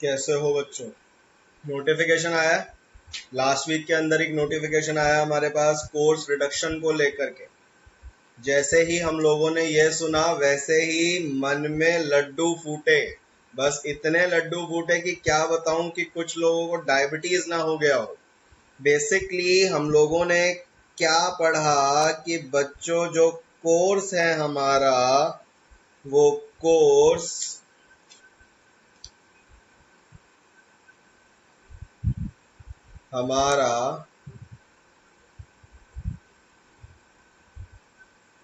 कैसे हो बच्चों? नोटिफिकेशन आया है। लास्ट वीक के अंदर एक नोटिफिकेशन आया हमारे पास कोर्स रिडक्शन को लेकर के। जैसे ही हम लोगों ने ये सुना वैसे ही मन में लड्डू फूटे। बस इतने लड्डू फूटे कि क्या बताऊं कि कुछ लोगों को डायबिटीज ना हो गया हो। बेसिकली हम लोगों ने क्या पढ़ा कि बच्चों जो कोर्स है हमारा, वो कोर्स हमारा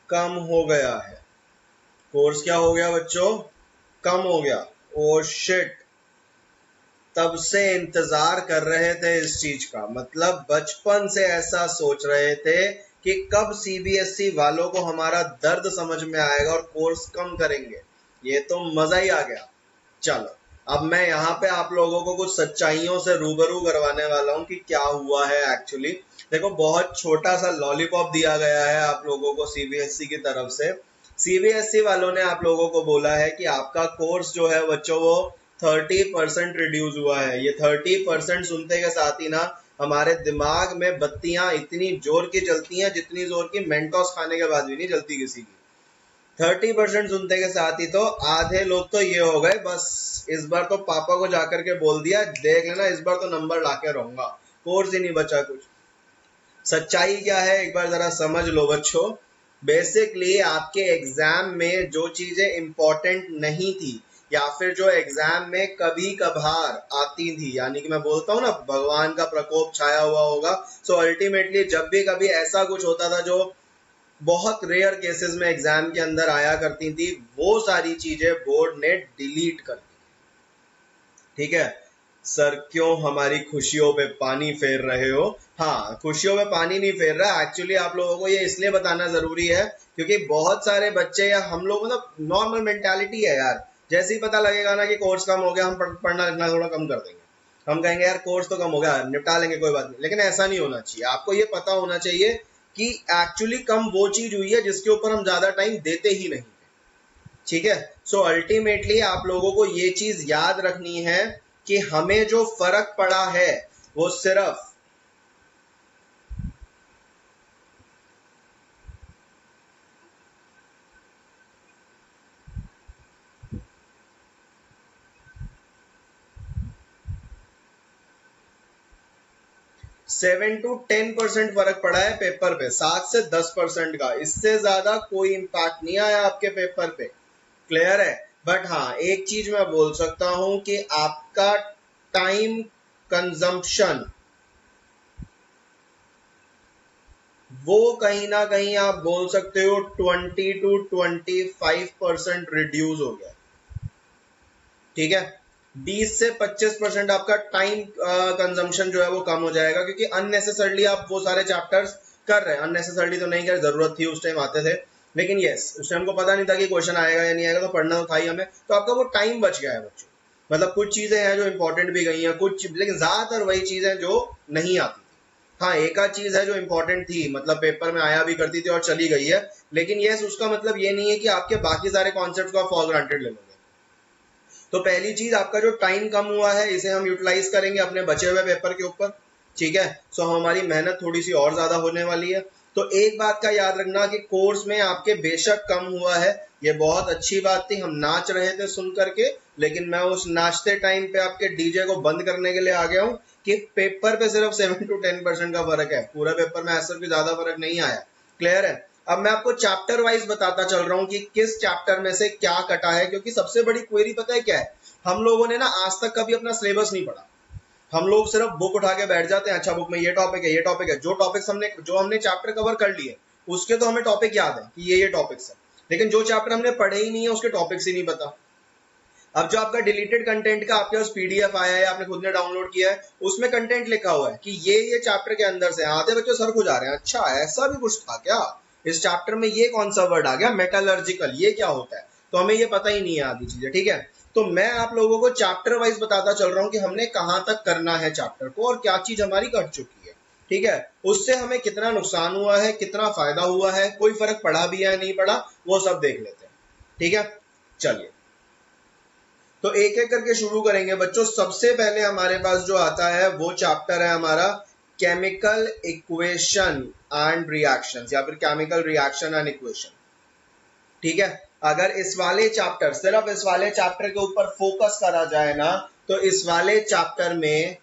कम हो गया है। कोर्स क्या हो गया बच्चों? कम हो गया। ओ शिट, तब से इंतजार कर रहे थे इस चीज का। मतलब बचपन से ऐसा सोच रहे थे कि कब सीबीएसई वालों को हमारा दर्द समझ में आएगा और कोर्स कम करेंगे। ये तो मजा ही आ गया। चलो, अब मैं यहाँ पे आप लोगों को कुछ सच्चाइयों से रूबरू करवाने वाला हूँ कि क्या हुआ है एक्चुअली। देखो, बहुत छोटा सा लॉलीपॉप दिया गया है आप लोगों को सीबीएसई की तरफ से। सीबीएसई वालों ने आप लोगों को बोला है कि आपका कोर्स जो है बच्चों, वो 30% रिड्यूस हुआ है। ये 30% सुनते के साथ ही ना हमारे दिमाग में बत्तियां इतनी जोर की जलती हैं जितनी जोर की मेंटोस खाने के बाद भी नहीं जलती किसी की। 30% सुनते के साथ ही तो आधे लोग तो ये हो गए, बस इस बार तो पापा को जाकर के बोल दिया, देख लेना इस बार तो नंबर लाके रहूंगा, कोर्स ही नहीं बचा कुछ। सच्चाई क्या है एक बार जरा समझ लो बच्चों। बेसिकली आपके एग्जाम में जो चीजें इंपॉर्टेंट नहीं थी या फिर जो एग्जाम में कभी कभार आती थी, यानी कि मैं बोलता हूँ ना भगवान का प्रकोप छाया हुआ होगा, सो अल्टीमेटली जब भी कभी ऐसा कुछ होता था जो बहुत रेयर केसेस में एग्जाम के अंदर आया करती थी, वो सारी चीजें बोर्ड ने डिलीट कर दी। ठीक है सर, क्यों हमारी खुशियों पे पानी फेर रहे हो? हाँ, खुशियों पे पानी नहीं फेर रहा। एक्चुअली आप लोगों को ये इसलिए बताना जरूरी है क्योंकि बहुत सारे बच्चे या हम लोग, मतलब नॉर्मल मेंटालिटी है यार, जैसे ही पता लगेगा ना कि कोर्स कम हो गया, हम पढ़ना लिखना थोड़ा कम कर देंगे। हम कहेंगे यार कोर्स तो कम हो गया, निपटा लेंगे, कोई बात नहीं। लेकिन ऐसा नहीं होना चाहिए। आपको ये पता होना चाहिए कि एक्चुअली कम वो चीज हुई है जिसके ऊपर हम ज्यादा टाइम देते ही नहीं। ठीक है, सो अल्टीमेटली आप लोगों को ये चीज याद रखनी है कि हमें जो फर्क पड़ा है वो सिर्फ 7 to 10% फर्क पड़ा है पेपर पे, 7 से 10% का। इससे ज्यादा कोई इंपैक्ट नहीं आया आपके पेपर पे। क्लियर है? बट हाँ, एक चीज मैं बोल सकता हूं कि आपका टाइम कंजम्पशन वो कहीं ना कहीं आप बोल सकते हो 20 to 25% रिड्यूस हो गया। ठीक है, 20 से 25% आपका टाइम कंजम्पशन जो है वो कम हो जाएगा, क्योंकि अननेसेसरली आप वो सारे चैप्टर्स कर रहे हैं। अननेसेसरली तो नहीं कर, जरूरत थी उस टाइम आते थे, लेकिन यस, उस टाइम को पता नहीं था कि क्वेश्चन आएगा या नहीं आएगा, तो पढ़ना तो था ही हमें। तो आपका वो टाइम बच गया है बच्चों। मतलब कुछ चीजें हैं जो इंपॉर्टेंट भी गई हैं, कुछ, लेकिन ज्यादातर वही चीजें जो नहीं आती। हाँ, एक आध चीज है जो इंपॉर्टेंट थी, मतलब पेपर में आया भी करती थी और चली गई है, लेकिन यस, उसका मतलब ये नहीं है कि आपके बाकी सारे कॉन्सेप्ट को आप फॉर ग्रांटेड ले लोगे। तो पहली चीज, आपका जो टाइम कम हुआ है इसे हम यूटिलाइज करेंगे अपने बचे हुए पेपर के ऊपर। ठीक है, सो हमारी मेहनत थोड़ी सी और ज्यादा होने वाली है। तो एक बात का याद रखना कि कोर्स में आपके बेशक कम हुआ है, ये बहुत अच्छी बात थी, हम नाच रहे थे सुन करके, लेकिन मैं उस नाचते टाइम पे आपके डीजे को बंद करने के लिए आ गया हूं कि पेपर पे सिर्फ 7 to 10% का फर्क है, पूरे पेपर में ऐसा भी ज्यादा फर्क नहीं आया। क्लियर है? अब मैं आपको चैप्टर वाइज बताता चल रहा हूं कि किस चैप्टर में से क्या कटा है, क्योंकि सबसे बड़ी क्वेरी पता है क्या है? हम लोगों ने ना आज तक कभी अपना सिलेबस नहीं पढ़ा। हम लोग सिर्फ बुक उठा के बैठ जाते हैं, अच्छा बुक में ये टॉपिक है, ये टॉपिक है, जो टॉपिक्स हमने, जो हमने चैप्टर कवर कर लिए उसके तो हमें टॉपिक याद है कि ये टॉपिक्स है, लेकिन जो चैप्टर हमने पढ़े ही नहीं है उसके टॉपिक्स ही नहीं पता। अब जो आपका डिलीटेड कंटेंट का आपके पास पीडीएफ आया है, आपने खुद ने डाउनलोड किया है, उसमें कंटेंट लिखा हुआ है कि ये चैप्टर के अंदर से, आधे बच्चे सर खुद आ रहे हैं, अच्छा ऐसा भी कुछ था क्या, इस चैप्टर में ये कौन सा वर्ड आ गया, मेटालर्जिकल, ये क्या होता है, तो हमें ये पता ही नहीं है आधी चीजें। ठीक है, तो मैं आप लोगों को चैप्टर वाइज बताता चल रहा हूं कि हमने कहां तक करना है चैप्टर को और क्या चीज हमारी कट चुकी है। ठीक है, उससे हमें कितना नुकसान हुआ है, कितना फायदा हुआ है, कोई फर्क पड़ा भी है नहीं पड़ा, वो सब देख लेते हैं। ठीक है, चलिए। तो एक एक करके शुरू करेंगे बच्चों। सबसे पहले हमारे पास जो आता है वो चैप्टर है हमारा केमिकल इक्वेशन एंड रिएक्शंस, या फिर केमिकल रिएक्शन एंड इक्वेशन। ठीक है, अगर इस वाले चैप्टर, सिर्फ इस वाले चैप्टर के ऊपर फोकस करा जाए ना, तो इस वाले चैप्टर में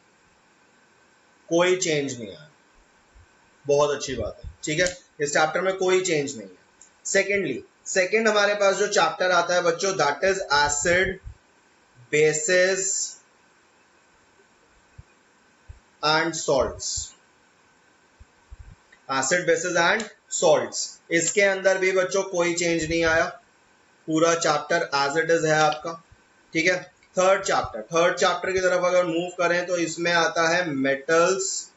कोई चेंज नहीं आया। बहुत अच्छी बात है। ठीक है, इस चैप्टर में कोई चेंज नहीं है। सेकेंड हमारे पास जो चैप्टर आता है बच्चों, that is acid, basis and salts. Acid, basis and salts, इसके अंदर भी बच्चों कोई चेंज नहीं आया, पूरा चैप्टर एज इट इज है आपका। ठीक है, थर्ड चैप्टर की तरफ अगर मूव करें तो इसमें आता है मेटल्स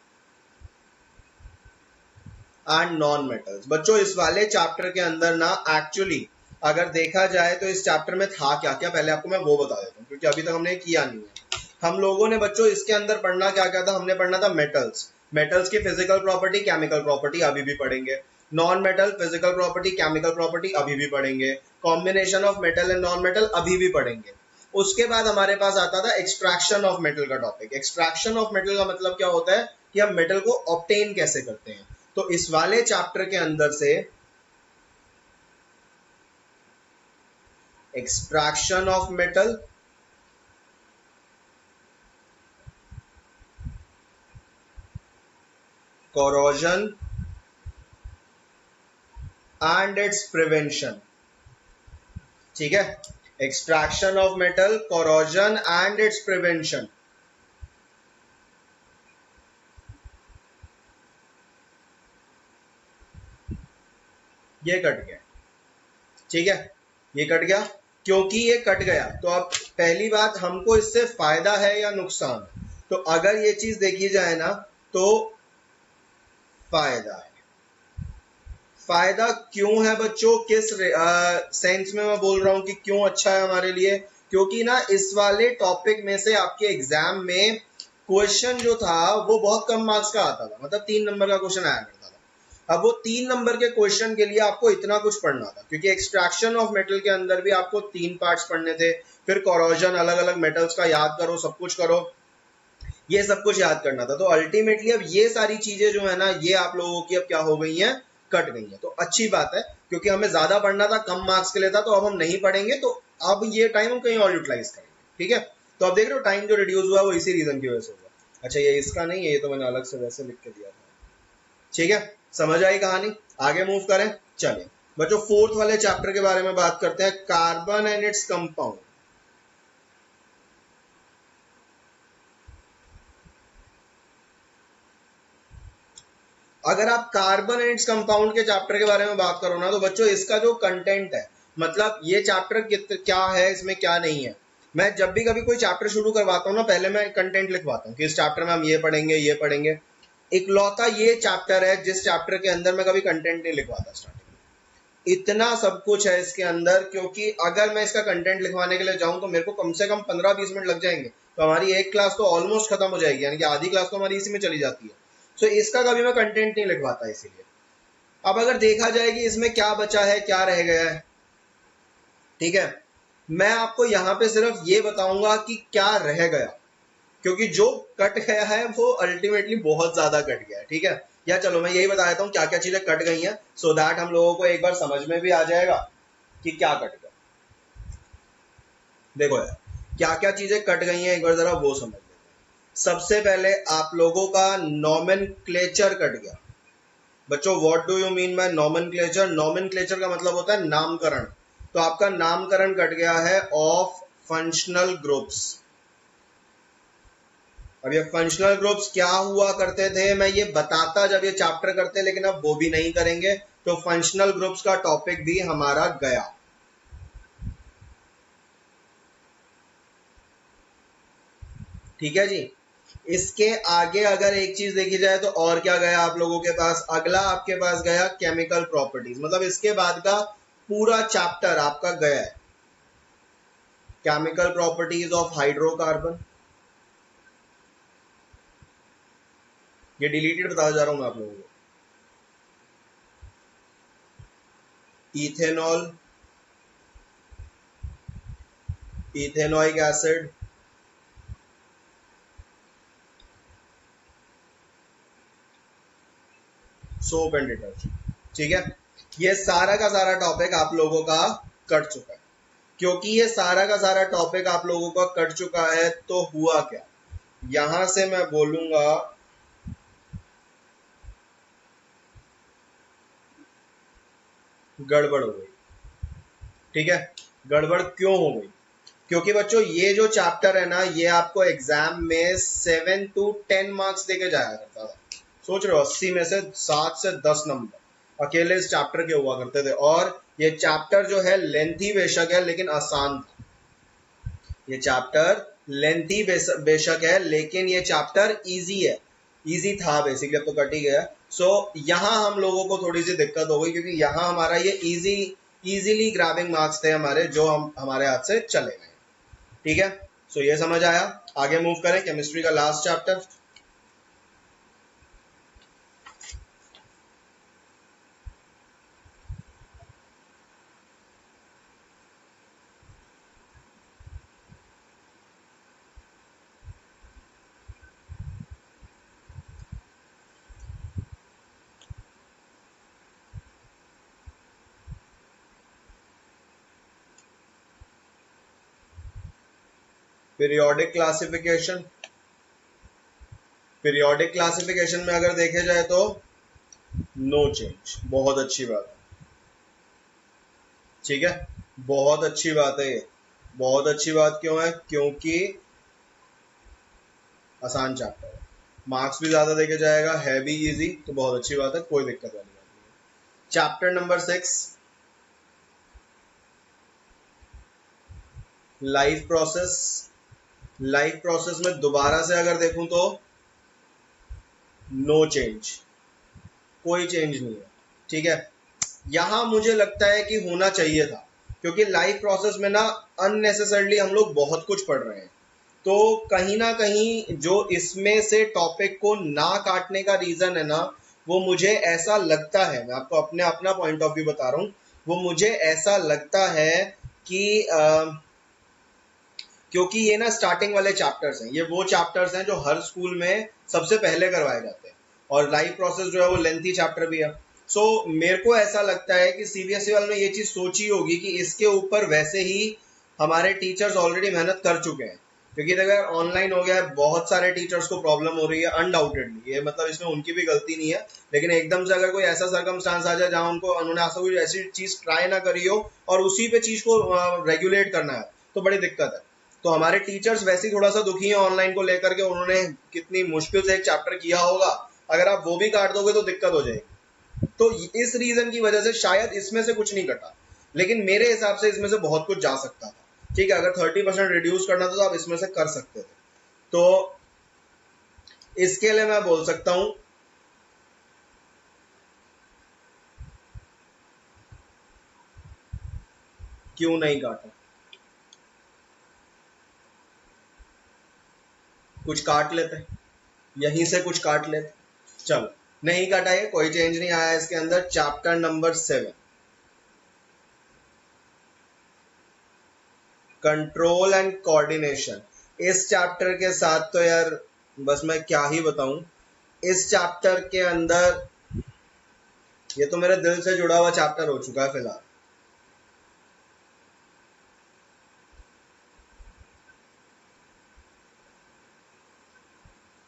एंड नॉन मेटल्स। बच्चों इस वाले चैप्टर के अंदर ना एक्चुअली अगर देखा जाए तो इस चैप्टर में था क्या क्या, पहले आपको मैं वो बता देता हूँ, क्योंकि अभी तक हमने किया नहीं है। हम लोगों ने बच्चों इसके अंदर पढ़ना क्या क्या था, हमने पढ़ना था मेटल्स की फिजिकल प्रॉपर्टी, केमिकल प्रॉपर्टी अभी भी पढ़ेंगे। Non metal, physical property, chemical property अभी भी पढ़ेंगे। Combination of metal and non metal अभी भी पढ़ेंगे। उसके बाद हमारे पास आता था एक्सट्रैक्शन ऑफ मेटल का टॉपिक। एक्सट्रैक्शन ऑफ मेटल का मतलब क्या होता है कि हम मेटल को ऑब्टेन कैसे करते हैं। तो इस वाले चैप्टर के अंदर से extraction of metal, corrosion and it's prevention. ठीक है, extraction of metal, corrosion and it's prevention. ये कट गया। ठीक है, ये कट गया। क्योंकि ये कट गया तो अब पहली बात, हमको इससे फायदा है या नुकसान? तो अगर ये चीज देखी जाए ना तो फायदा है। फायदा क्यों है बच्चों, किस सेंस में मैं बोल रहा हूं कि क्यों अच्छा है हमारे लिए? क्योंकि ना इस वाले टॉपिक में से आपके एग्जाम में क्वेश्चन जो था वो बहुत कम मार्क्स का आता था, मतलब 3 नंबर का क्वेश्चन आया करता था। अब वो 3 नंबर के क्वेश्चन के लिए आपको इतना कुछ पढ़ना था, क्योंकि एक्सट्रैक्शन ऑफ मेटल के अंदर भी आपको 3 पार्ट्स पढ़ने थे, फिर कॉरोजन, अलग अलग मेटल्स का याद करो, सब कुछ करो, ये सब कुछ याद करना था। तो अल्टीमेटली अब ये सारी चीजें जो है ना, ये आप लोगों की अब क्या हो गई हैं, कट गई है। तो अच्छी बात है, क्योंकि हमें ज्यादा पढ़ना था, कम मार्क्स के लिए था, तो अब हम नहीं पढ़ेंगे, तो अब ये टाइम हम कहीं और यूटिलाइज करेंगे। ठीक है, तो अब देख रहे हो टाइम जो रिड्यूस हुआ वो इसी रीजन की वजह से हुआ। अच्छा, ये इसका नहीं है, ये तो मैंने अलग से वैसे लिख के दिया था। ठीक है, समझ आई कहानी? आगे मूव करें, चलिए बच्चों फोर्थ वाले चैप्टर के बारे में बात करते हैं, कार्बन एंड इट्स कंपाउंड। अगर आप कार्बन एंड इट्स कंपाउंड के चैप्टर के बारे में बात करो ना, तो बच्चों इसका जो कंटेंट है, मतलब ये चैप्टर क्या है, इसमें क्या नहीं है। मैं जब भी कभी कोई चैप्टर शुरू करवाता हूँ ना, पहले मैं कंटेंट लिखवाता हूँ कि इस चैप्टर में हम ये पढ़ेंगे, ये पढ़ेंगे। इकलौता ये चैप्टर है जिस चैप्टर के अंदर मैं कभी कंटेंट नहीं लिखवाता स्टार्टिंग में। इतना सब कुछ है इसके अंदर, क्योंकि अगर मैं इसका कंटेंट लिखवाने के लिए जाऊं तो मेरे को कम से कम 15-20 मिनट लग जाएंगे, तो हमारी एक क्लास तो ऑलमोस्ट खत्म हो जाएगी, यानी कि आधी क्लास तो हमारी इसी में चली जाती है। तो इसका कभी मैं कंटेंट नहीं लिखवाता इसीलिए। अब अगर देखा जाए कि इसमें क्या बचा है, क्या रह गया है, ठीक है, मैं आपको यहां पे सिर्फ ये बताऊंगा कि क्या रह गया, क्योंकि जो कट गया है वो अल्टीमेटली बहुत ज्यादा कट गया है। ठीक है, या चलो मैं यही बता देता हूँ क्या क्या चीजें कट गई हैं, सो दैट हम लोगों को एक बार समझ में भी आ जाएगा कि क्या कट गया। देखो यार, क्या क्या चीजें कट गई हैं एक बार जरा वो समझ लेते हैं। सबसे पहले आप लोगों का नॉमेनक्लेचर कट गया। बच्चों what do you mean by nomenclature? Nomenclature का मतलब होता है नामकरण। तो आपका नामकरण कट गया है ऑफ फंक्शनल ग्रुप्स। अब ये फंक्शनल ग्रुप्स क्या हुआ करते थे मैं ये बताता जब ये चैप्टर करते, लेकिन अब वो भी नहीं करेंगे, तो फंक्शनल ग्रुप्स का टॉपिक भी हमारा गया। ठीक है जी, इसके आगे अगर एक चीज देखी जाए तो और क्या गया आप लोगों के पास? अगला आपके पास गया केमिकल प्रॉपर्टीज, मतलब इसके बाद का पूरा चैप्टर आपका गया है केमिकल प्रॉपर्टीज ऑफ हाइड्रोकार्बन। ये डिलीटेड बताया जा रहा हूं मैं आप लोगों को। Ethanol, ethanoic acid, soap and detergent. ठीक है, ये सारा का सारा टॉपिक आप लोगों का कट चुका है। क्योंकि ये सारा का सारा टॉपिक आप लोगों का कट चुका है, तो हुआ क्या, यहां से मैं बोलूंगा गड़बड़ हो गई। ठीक है, गड़बड़ क्यों हो गई? क्योंकि बच्चों ये जो चैप्टर है ना, ये आपको एग्जाम में 7 to 10 मार्क्स देके जाया करता था। सोच रहे हो, 80 में से 7 से 10 नंबर अकेले इस चैप्टर के हुआ करते थे। और ये चैप्टर जो है लेंथी बेशक है लेकिन आसान था। ये चैप्टर लेंथी बेशक है लेकिन ये चैप्टर इजी है, इजी था बेसिकली, अब तो कट ही गया। सो यहाँ हम लोगों को थोड़ी सी दिक्कत हो गई क्योंकि यहाँ हमारा ये इजीली ग्रैबिंग मार्क्स थे हमारे, जो हम हमारे हाथ से चले गए। ठीक है, सो ये समझ आया। आगे मूव करें, केमिस्ट्री का last chapter. Periodic classification. Periodic classification में अगर देखे जाए तो नो चेंज, बहुत अच्छी बात है। ठीक है, बहुत अच्छी बात है ये। बहुत अच्छी बात क्यों है? क्योंकि आसान चैप्टर है, मार्क्स भी ज्यादा देके जाएगा, है भी इजी, तो बहुत अच्छी बात है, कोई दिक्कत वाली बात नहीं। Chapter number 6, life process. Life process में दोबारा से अगर देखूं तो नो चेंज, कोई चेंज नहीं है। ठीक है, यहां मुझे लगता है कि होना चाहिए था, क्योंकि लाइफ प्रोसेस में ना अननेसेसरली हम लोग बहुत कुछ पढ़ रहे हैं। तो कहीं ना कहीं जो इसमें से टॉपिक को ना काटने का रीजन है ना, वो मुझे ऐसा लगता है, मैं आपको अपने अपना पॉइंट ऑफ व्यू बता रहा हूं, वो मुझे ऐसा लगता है कि क्योंकि ये ना स्टार्टिंग वाले चैप्टर्स हैं, ये वो चैप्टर्स हैं जो हर स्कूल में सबसे पहले करवाए जाते हैं, और लाइफ प्रोसेस जो है वो लेंथी चैप्टर भी है। सो मेरे को ऐसा लगता है कि सीबीएसई वालों ने ये चीज सोची होगी कि इसके ऊपर वैसे ही हमारे टीचर्स ऑलरेडी मेहनत कर चुके हैं, क्योंकि अगर ऑनलाइन हो गया है, बहुत सारे टीचर्स को प्रॉब्लम हो रही है अनडाउटेडली, ये मतलब इसमें उनकी भी गलती नहीं है, लेकिन एकदम से अगर कोई ऐसा सर्कमस्टांस आ जाए जहां उन्होंने ऐसा कोई ऐसी चीज ट्राई ना करी हो और उसी पे चीज को रेगुलेट करना है, तो बड़ी दिक्कत है। तो हमारे टीचर्स वैसे ही थोड़ा सा दुखी हैं ऑनलाइन को लेकर के, उन्होंने कितनी मुश्किल से एक चैप्टर किया होगा, अगर आप वो भी काट दोगे तो दिक्कत हो जाएगी। तो इस रीजन की वजह से शायद इसमें से कुछ नहीं कटा, लेकिन मेरे हिसाब से इसमें से बहुत कुछ जा सकता था। ठीक है, अगर 30% रिड्यूस करना था तो आप इसमें से कर सकते थे। तो इसके लिए मैं बोल सकता हूं क्यों नहीं काटा, कुछ काट लेते, यहीं से कुछ काट लेते। चलो, नहीं काटा, ये कोई चेंज नहीं आया इसके अंदर। Chapter number 7, control and coordination. इस चैप्टर के साथ तो यार बस मैं क्या ही बताऊं, इस चैप्टर के अंदर ये तो मेरे दिल से जुड़ा हुआ चैप्टर हो चुका है फिलहाल।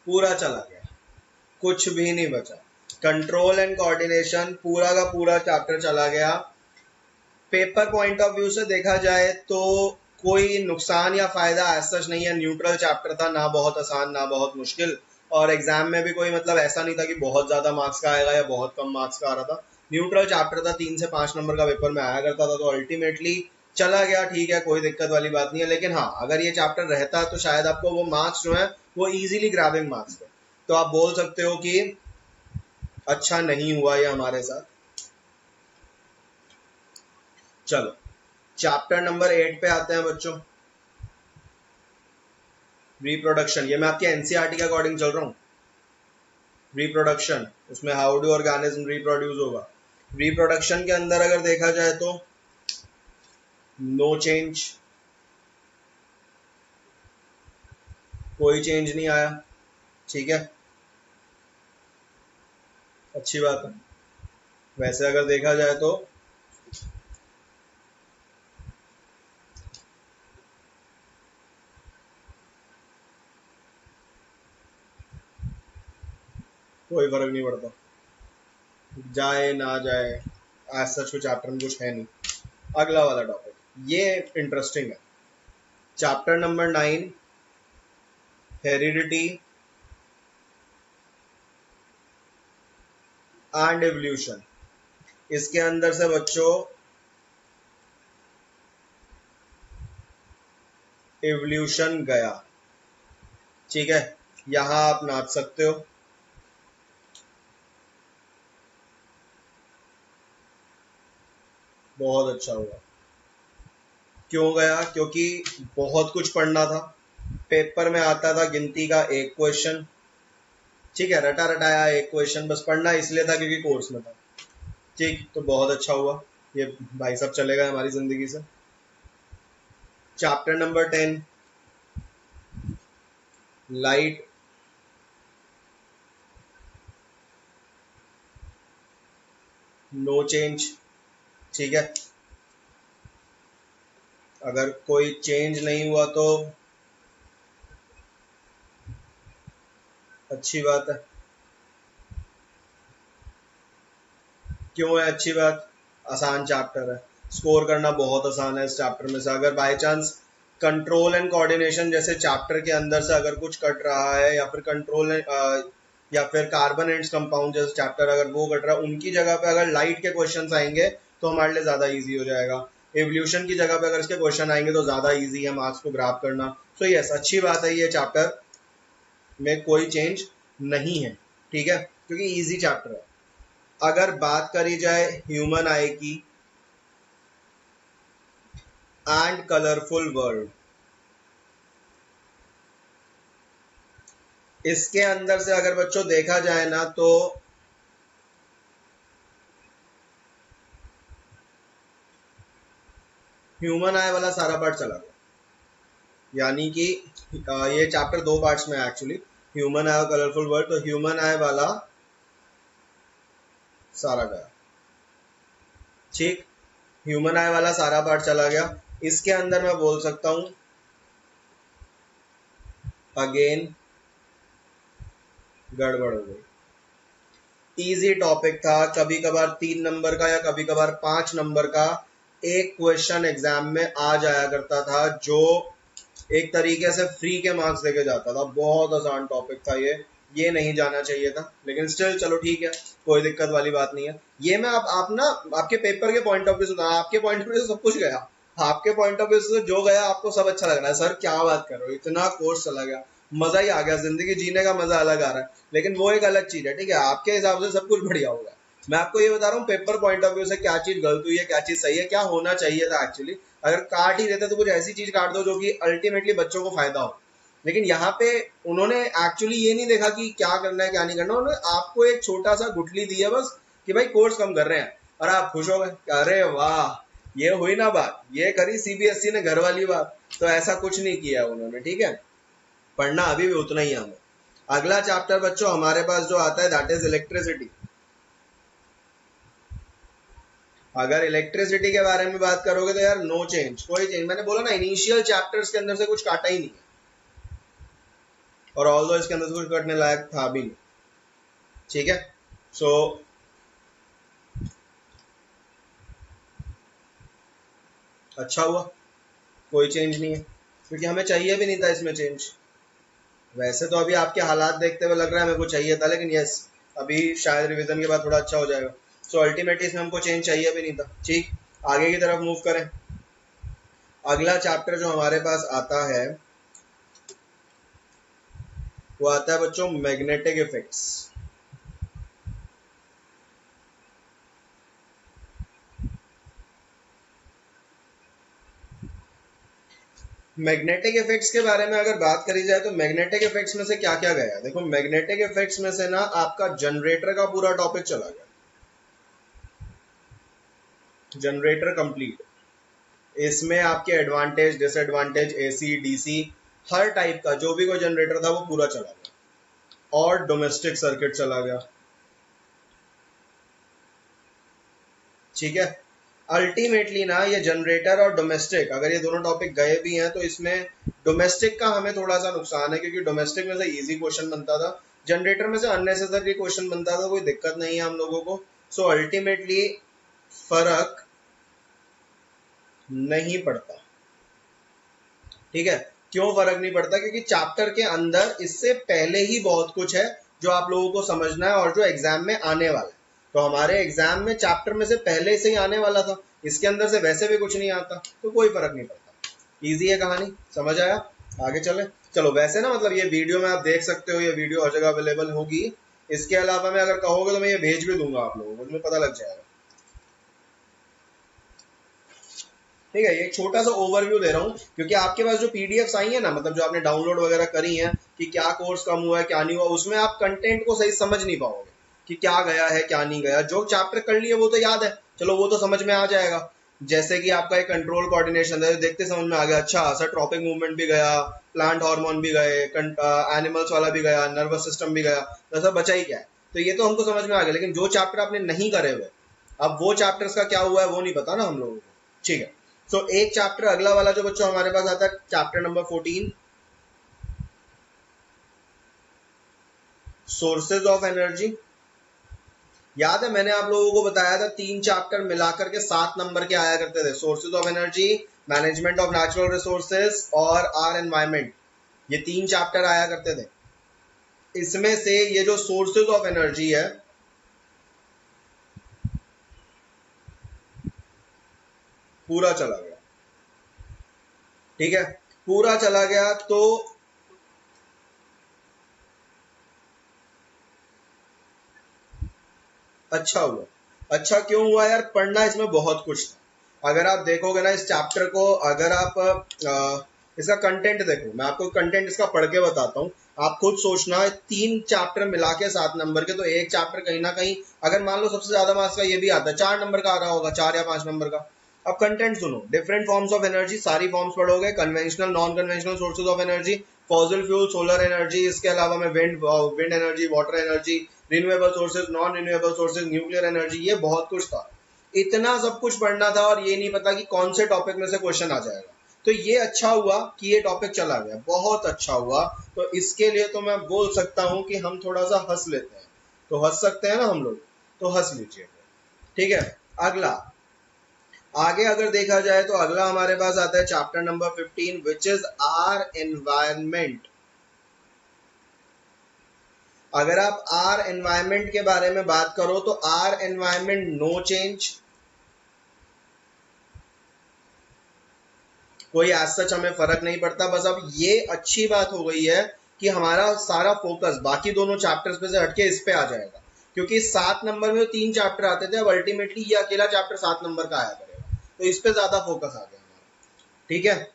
पूरा चला गया, कुछ भी नहीं बचा। कंट्रोल एंड कोऑर्डिनेशन पूरा का पूरा चैप्टर चला गया। पेपर पॉइंट ऑफ व्यू से देखा जाए तो कोई नुकसान या फायदा ऐसा नहीं है, न्यूट्रल चैप्टर था, ना बहुत आसान ना बहुत मुश्किल, और एग्जाम में भी कोई मतलब ऐसा नहीं था कि बहुत ज्यादा मार्क्स का आएगा या बहुत कम मार्क्स का आ रहा था। न्यूट्रल चैप्टर था, 3 से 5 नंबर का पेपर में आया करता था, तो अल्टीमेटली चला गया। ठीक है, कोई दिक्कत वाली बात नहीं है, लेकिन हाँ अगर ये चैप्टर रहता तो शायद आपको वो मार्क्स जो है वो इजीली ग्रैबिंग मार्क्स थे। तो आप बोल सकते हो कि अच्छा नहीं हुआ ये हमारे साथ। चलो चैप्टर नंबर 8 पे आते हैं बच्चों, रिप्रोडक्शन। ये मैं आपके एनसीईआरटी के अकॉर्डिंग चल रहा हूँ। रिप्रोडक्शन, उसमें हाउ डू ऑर्गेनिज्म रिप्रोड्यूस होगा। रिप्रोडक्शन के अंदर अगर देखा जाए तो नो चेंज, कोई चेंज नहीं आया, ठीक है, अच्छी बात है। वैसे अगर देखा जाए तो कोई फर्क नहीं पड़ता, जाए ना जाए, आज सच कुछ चैप्टर में कुछ है नहीं। अगला वाला टॉपिक ये इंटरेस्टिंग है, chapter number 9, heredity and evolution. इसके अंदर से बच्चों एवोल्यूशन गया, ठीक है, यहां आप नाच सकते हो। बहुत अच्छा हुआ। क्यों गया? क्योंकि बहुत कुछ पढ़ना था, पेपर में आता था गिनती का एक क्वेश्चन, ठीक है, रटा रटाया एक क्वेश्चन, बस पढ़ना इसलिए था क्योंकि कोर्स में था, ठीक, तो बहुत अच्छा हुआ, ये भाई साहब चले गए हमारी जिंदगी से। Chapter number 10, light, no change, ठीक है, अगर कोई चेंज नहीं हुआ तो अच्छी बात है। क्यों है अच्छी बात? आसान चैप्टर है, स्कोर करना बहुत आसान है इस चैप्टर में से। अगर by chance control and coordination जैसे चैप्टर के अंदर से अगर कुछ कट रहा है, या फिर कंट्रोल या फिर कार्बन एंड्स कंपाउंड जैसे चैप्टर अगर वो कट रहा है, उनकी जगह पे अगर लाइट के क्वेश्चन आएंगे तो हमारे लिए ज्यादा इजी हो जाएगा। एवोल्यूशन की जगह पे अगर इसके क्वेश्चन आएंगे तो ज्यादा इजी है मार्क्स को ग्राफ करना। सो यस, अच्छी बात है, ये चैप्टर में कोई चेंज नहीं है, ठीक है, क्योंकि इजी चैप्टर है। अगर बात करी जाए ह्यूमन आई की एंड कलरफुल वर्ल्ड, इसके अंदर से अगर बच्चों देखा जाए ना तो ह्यूमन आई वाला सारा पार्ट चला गया, यानी कि ये चैप्टर दो पार्ट्स में है एक्चुअली, ह्यूमन आई और कलरफुल वर्ल्ड, तो ह्यूमन आई वाला सारा गया, ठीक, ह्यूमन आई वाला सारा पार्ट चला गया। इसके अंदर मैं बोल सकता हूं अगेन गड़बड़ हो गई। इजी टॉपिक था, कभी कभार 3 नंबर का या कभी कभार 5 नंबर का एक क्वेश्चन एग्जाम में आ जाया करता था, जो एक तरीके से फ्री के मार्क्स देके जाता था। बहुत आसान टॉपिक था ये नहीं जाना चाहिए था, लेकिन स्टिल चलो ठीक है, कोई दिक्कत वाली बात नहीं है। ये मैं आप ना आपके पेपर के पॉइंट ऑफ व्यू से, आपके पॉइंट ऑफ व्यू से सब कुछ गया, आपके पॉइंट ऑफ व्यू से जो गया आपको सब अच्छा लग रहा है, सर क्या बात कर रहे हो, इतना कोर्स चला गया, मजा ही आ गया, जिंदगी जीने का मजा अलग आ रहा है। लेकिन वो एक अलग चीज है, ठीक है, आपके हिसाब से सब कुछ बढ़िया होगा, मैं आपको ये बता रहा हूँ पेपर पॉइंट ऑफ व्यू से क्या चीज गलत हुई है, क्या चीज सही है, क्या होना चाहिए था एक्चुअली। अगर काट ही देते तो कुछ ऐसी चीज काट दो जो कि अल्टीमेटली बच्चों को फायदा हो। लेकिन यहाँ पे उन्होंने एक्चुअली ये नहीं देखा कि क्या करना है क्या नहीं करना, उन्होंने आपको एक छोटा सा गुठली दी है बस, कि भाई कोर्स कम कर रहे हैं, और आप खुश हो गए, अरे वाह, ये हुई ना बात, ये करी सीबीएसई ने घर वाली बात। तो ऐसा कुछ नहीं किया उन्होंने, ठीक है, पढ़ना अभी भी उतना ही है हमें। अगला चैप्टर बच्चों हमारे पास जो आता है दैट इज इलेक्ट्रिसिटी। अगर इलेक्ट्रिसिटी के बारे में बात करोगे तो यार नो चेंज, कोई चेंज, मैंने बोला ना इनिशियल चैप्टर्स के अंदर से कुछ काटा ही नहीं है, और ऑल्दो इसके अंदर से कुछ कटने लायक था भी नहीं, ठीक है। सो अच्छा हुआ कोई चेंज नहीं है, क्योंकि हमें चाहिए भी नहीं था इसमें चेंज। वैसे तो अभी आपके हालात देखते हुए लग रहा है मेरे को चाहिए था, लेकिन यस, अभी शायद रिवीजन के बाद थोड़ा अच्छा हो जाएगा। सो अल्टीमेटली इसमें हमको चेंज चाहिए भी नहीं था, ठीक। आगे की तरफ मूव करें। अगला चैप्टर जो हमारे पास आता है वो आता है बच्चों मैग्नेटिक इफेक्ट्स। मैग्नेटिक इफेक्ट्स के बारे में अगर बात करी जाए तो मैग्नेटिक इफेक्ट्स में से क्या क्या गया, देखो मैग्नेटिक इफेक्ट्स में से ना आपका जनरेटर का पूरा टॉपिक चला गया, जनरेटर कंप्लीट। इसमें आपके एडवांटेज डिसएडवांटेज एसी डीसी हर टाइप का जो भी कोई जनरेटर था वो पूरा चला गया और डोमेस्टिक सर्किट चला गया। ठीक है, अल्टीमेटली ना ये जनरेटर और डोमेस्टिक, अगर ये दोनों टॉपिक गए भी हैं तो इसमें डोमेस्टिक का हमें थोड़ा सा नुकसान है, क्योंकि डोमेस्टिक में से इजी क्वेश्चन बनता था, जनरेटर में से अननेसेसरी क्वेश्चन बनता था, कोई दिक्कत नहीं है हम लोगों को। सो अल्टीमेटली फर्क नहीं पड़ता। ठीक है, क्यों फर्क नहीं पड़ता? क्योंकि चैप्टर के अंदर इससे पहले ही बहुत कुछ है जो आप लोगों को समझना है और जो एग्जाम में आने वाला है। तो हमारे एग्जाम में चैप्टर में से पहले से ही आने वाला था, इसके अंदर से वैसे भी कुछ नहीं आता, तो कोई फर्क नहीं पड़ता। इजी है कहानी, समझ आया? आगे चले। चलो, वैसे ना मतलब ये वीडियो में आप देख सकते हो, ये वीडियो हर जगह अवेलेबल होगी। इसके अलावा मैं अगर कहोगे तो मैं ये भेज भी दूंगा आप लोगों को, तुम्हें पता लग जाएगा। ठीक है, ये एक छोटा सा ओवरव्यू दे रहा हूँ, क्योंकि आपके पास जो पीडीएफ्स आई है ना, मतलब जो आपने डाउनलोड वगैरह करी है कि क्या कोर्स कम हुआ है क्या नहीं हुआ, उसमें आप कंटेंट को सही समझ नहीं पाओगे कि क्या गया है क्या नहीं गया। जो चैप्टर कर लिए वो तो याद है, चलो वो तो समझ में आ जाएगा। जैसे कि आपका एक कंट्रोल कोऑर्डिनेशन है, देखते समझ में आ गया, अच्छा सर ट्रॉपिक मूवमेंट भी गया, प्लांट हार्मोन भी गए, एनिमल्स वाला भी गया, नर्वस सिस्टम भी गया, तो ऐसा बचा ही क्या है? तो ये तो हमको समझ में आ गया, लेकिन जो चैप्टर आपने नहीं करे हुए, अब वो चैप्टर्स का क्या हुआ है वो नहीं पता ना हम लोगों को। ठीक है, तो एक चैप्टर अगला वाला जो बच्चों हमारे पास आता है, chapter number 14, sources of energy. याद है मैंने आप लोगों को बताया था 3 चैप्टर मिलाकर के 7 नंबर के आया करते थे, sources of energy, management of natural resources और आर एनवायरमेंट, ये 3 चैप्टर आया करते थे। इसमें से ये जो सोर्सेज ऑफ एनर्जी है पूरा चला गया। ठीक है, पूरा चला गया तो अच्छा हुआ। अच्छा क्यों हुआ यार? पढ़ना इसमें बहुत कुछ था। अगर आप देखोगे ना इस चैप्टर को, अगर आप इसका कंटेंट देखो, मैं आपको कंटेंट इसका पढ़ के बताता हूँ, आप खुद सोचना, 3 चैप्टर मिला के 7 नंबर के, तो एक चैप्टर कहीं ना कहीं, अगर मान लो सबसे ज्यादा मार्क्स का ये भी आता है, 4 नंबर का आ रहा होगा, 4 या 5 नंबर का। अब कंटेंट सुनो, डिफरेंट फॉर्म्स ऑफ एनर्जी, सारी फॉर्म्स पढ़ोगे, conventional non conventional sources of energy, fossil fuel, solar energy, इसके अलावा में wind energy, water energy, renewable sources, non renewable sources, nuclear energy, ये बहुत कुछ था। इतना सब कुछ पढ़ना था और ये नहीं पता कि कौन से टॉपिक में से क्वेश्चन आ जाएगा। तो ये अच्छा हुआ कि ये टॉपिक चला गया, बहुत अच्छा हुआ। तो इसके लिए तो मैं बोल सकता हूं कि हम थोड़ा सा हंस लेते हैं, तो हंस सकते हैं ना हम लोग, तो हंस लीजिए। ठीक है, अगला, आगे अगर देखा जाए तो अगला हमारे पास आता है chapter number 15, which is our environment. अगर आप आर एनवायरमेंट के बारे में बात करो तो आर एनवायरमेंट नो चेंज, कोई एज सच हमें फर्क नहीं पड़ता। बस अब ये अच्छी बात हो गई है कि हमारा सारा फोकस बाकी दोनों चैप्टर्स पे से हटके इस पे आ जाएगा, क्योंकि 7 नंबर में 3 चैप्टर आते थे, अब अल्टीमेटली ये अकेला चैप्टर 7 नंबर का आया करेगा, तो इस पे ज्यादा फोकस आ गया हमारा। ठीक है,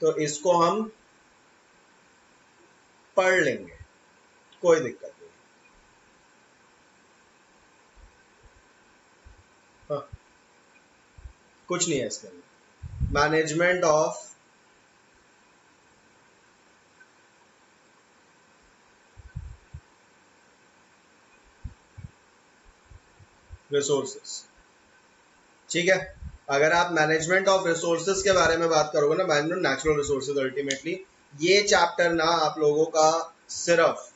तो इसको हम पढ़ लेंगे, कोई दिक्कत नहीं। हाँ, कुछ नहीं है इसके अंदर। Management of resources. ठीक है, अगर आप मैनेजमेंट ऑफ रिसोर्सेज के बारे में बात करोगे ना, मैनेजमेंट नेचुरल रिसोर्सेज, अल्टीमेटली ये चैप्टर ना आप लोगों का सिर्फ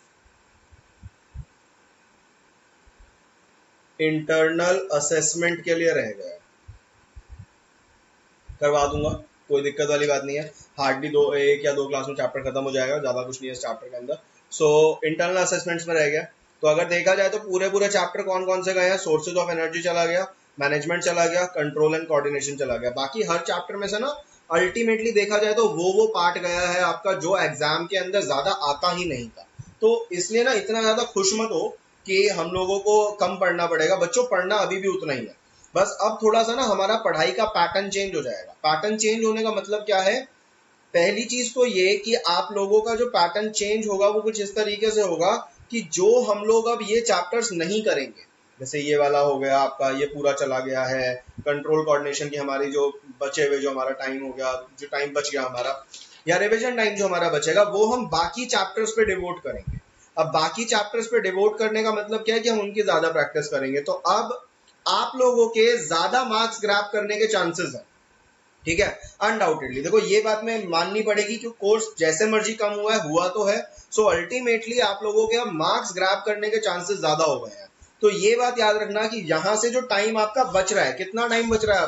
इंटरनल असेसमेंट के लिए रह गया। करवा दूंगा, कोई दिक्कत वाली बात नहीं है, हार्डली 1 या 2 क्लास में चैप्टर खत्म हो जाएगा, ज्यादा कुछ नहीं है इस चैप्टर के अंदर। सो इंटरनल असेसमेंट्स में रह गया। तो अगर देखा जाए तो पूरे पूरे चैप्टर कौन कौन से गए हैं, सोर्सेज ऑफ एनर्जी चला गया, मैनेजमेंट चला गया, कंट्रोल एंड कोऑर्डिनेशन चला गया। बाकी हर चैप्टर में से ना अल्टीमेटली देखा जाए तो वो पार्ट गया है आपका जो एग्जाम के अंदर ज्यादा आता ही नहीं था। तो इसलिए ना इतना ज्यादा खुश मत हो कि हम लोगों को कम पढ़ना पड़ेगा, बच्चों पढ़ना अभी भी उतना ही है, बस अब थोड़ा सा ना हमारा पढ़ाई का पैटर्न चेंज हो जाएगा। पैटर्न चेंज होने का मतलब क्या है? पहली चीज तो ये कि आप लोगों का जो पैटर्न चेंज होगा वो कुछ इस तरीके से होगा कि जो हम लोग अब ये चैप्टर्स नहीं करेंगे, जैसे ये वाला हो गया आपका, ये पूरा चला गया है। कंट्रोल कोऑर्डिनेशन की हमारी जो बचे हुए जो हमारा टाइम हो गया, जो टाइम बच गया हमारा, या रिविजन टाइम जो हमारा बचेगा, वो हम बाकी चैप्टर्स पे डिवोट करेंगे। अब बाकी चैप्टर्स पे डिवोट करने का मतलब क्या है कि हम उनकी ज्यादा प्रैक्टिस करेंगे। तो अब आप लोगों के ज्यादा मार्क्स ग्रैब करने के चांसेस है, ठीक है, अनडाउटेडली। देखो ये बात में माननी पड़ेगी कि कोर्स जैसे मर्जी कम हुआ है, हुआ तो है, सो अल्टीमेटली आप लोगों के अब मार्क्स ग्रैब करने के चांसेस ज्यादा हो गए हैं। तो ये बात याद रखना कि यहां से जो टाइम आपका बच रहा है, कितना टाइम बच रहा है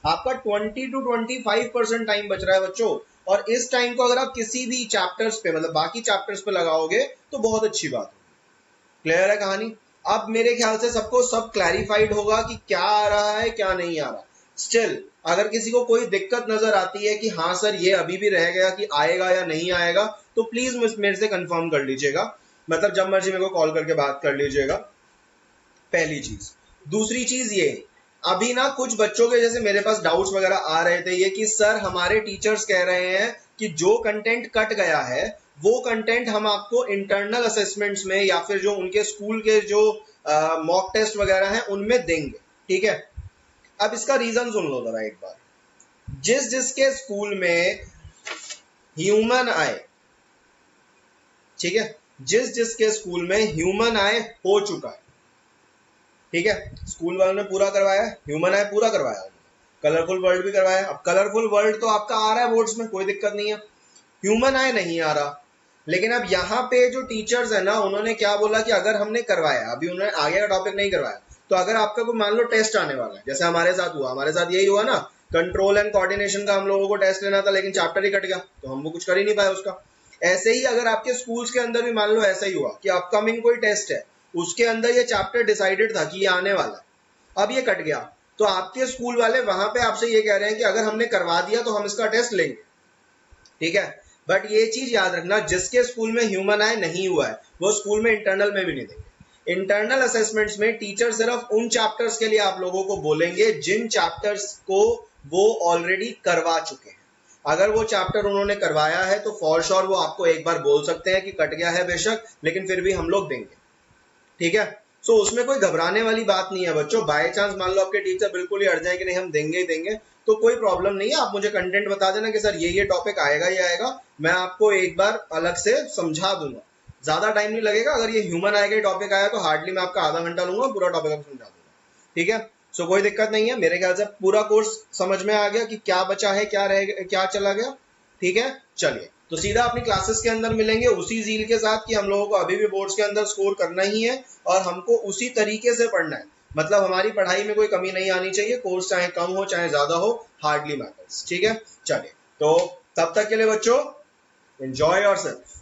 आपका 20 to 25% टाइम बच रहा है बच्चों। और इस टाइम को अगर आप किसी भी चैप्टर्स पे, मतलब बाकी चैप्टर्स पे लगाओगे तो बहुत अच्छी बात होगी। क्लियर है कहानी? अब मेरे ख्याल से सबको सब क्लैरिफाइड होगा कि क्या आ रहा है क्या नहीं आ रहा। स्टिल अगर किसी को कोई दिक्कत नजर आती है कि हाँ सर ये अभी भी रह गया कि आएगा या नहीं आएगा, तो प्लीज मेरे से कंफर्म कर लीजिएगा, मतलब जब मर्जी मेरे को कॉल करके बात कर लीजिएगा, पहली चीज। दूसरी चीज ये, अभी ना कुछ बच्चों के जैसे मेरे पास डाउट्स वगैरह आ रहे थे ये कि सर हमारे टीचर्स कह रहे हैं कि जो कंटेंट कट गया है वो कंटेंट हम आपको इंटरनल असेसमेंट्स में या फिर जो उनके स्कूल के जो मॉक टेस्ट वगैरह हैं उनमें देंगे, ठीक है। अब इसका रीजन सुन लो जरा एक बार। जिस जिसके स्कूल में ह्यूमन आए, ठीक है, जिस जिसके स्कूल में ह्यूमन आए हो चुका है, ठीक है, स्कूल वालों ने पूरा करवाया, ह्यूमन आए पूरा करवाया, कलरफुल वर्ल्ड भी करवाया। अब कलरफुल वर्ल्ड तो आपका आ रहा है बोर्ड्स में, कोई दिक्कत नहीं है, ह्यूमन आए नहीं आ रहा। लेकिन अब यहाँ पे जो टीचर्स है ना, उन्होंने क्या बोला कि अगर हमने करवाया, अभी उन्होंने आगे का टॉपिक नहीं करवाया, तो अगर आपका कोई मान लो टेस्ट आने वाला है, जैसे हमारे साथ हुआ, हमारे साथ यही हुआ ना, कंट्रोल एंड कोऑर्डिनेशन का हम लोगों को टेस्ट लेना था लेकिन चैप्टर ही कट गया, तो हम वो कुछ कर ही नहीं पाए उसका। ऐसे ही अगर आपके स्कूल्स के अंदर भी मान लो ऐसा ही हुआ कि अपकमिंग कोई टेस्ट है, उसके अंदर ये चैप्टर डिसाइडेड था कि ये आने वाला है, अब ये कट गया, तो आपके स्कूल वाले वहां पे आपसे ये कह रहे हैं कि अगर हमने करवा दिया तो हम इसका टेस्ट लेंगे, ठीक है। बट ये चीज याद रखना, जिसके स्कूल में ह्यूमन आए नहीं हुआ है वो स्कूल में इंटरनल में भी नहीं देंगे। इंटरनल असेसमेंट्स में टीचर सिर्फ उन चैप्टर्स के लिए आप लोगों को बोलेंगे जिन चैप्टर्स को वो ऑलरेडी करवा चुके हैं। अगर वो चैप्टर उन्होंने करवाया है तो फॉर श्योर वो आपको एक बार बोल सकते हैं कि कट गया है बेशक, लेकिन फिर भी हम लोग देंगे, ठीक है। सो उसमें कोई घबराने वाली बात नहीं है बच्चों। बाय चांस मान लो आपके टीचर बिल्कुल ही अड़ जाए कि नहीं हम देंगे ही देंगे, तो कोई प्रॉब्लम नहीं है, आप मुझे कंटेंट बता देना कि सर ये टॉपिक आएगा, ये आएगा, मैं आपको एक बार अलग से समझा दूंगा, ज्यादा टाइम नहीं लगेगा। अगर ये ह्यूमन आएगा टॉपिक आया तो हार्डली मैं आपका आधा घंटा लूंगा, पूरा टॉपिक आपको समझा दूंगा, ठीक है। सो कोई दिक्कत नहीं है, मेरे ख्याल से पूरा कोर्स समझ में आ गया कि क्या बचा है, क्या रह गया, क्या चला गया, ठीक है। चलिए तो सीधा अपनी क्लासेस के अंदर मिलेंगे उसी जील के साथ कि हम लोगों को अभी भी बोर्ड्स के अंदर स्कोर करना ही है और हमको उसी तरीके से पढ़ना है, मतलब हमारी पढ़ाई में कोई कमी नहीं आनी चाहिए, कोर्स चाहे कम हो चाहे ज्यादा हो, हार्डली मैटर्स, ठीक है। चलिए तो तब तक के लिए बच्चों एंजॉय योरसेल्फ।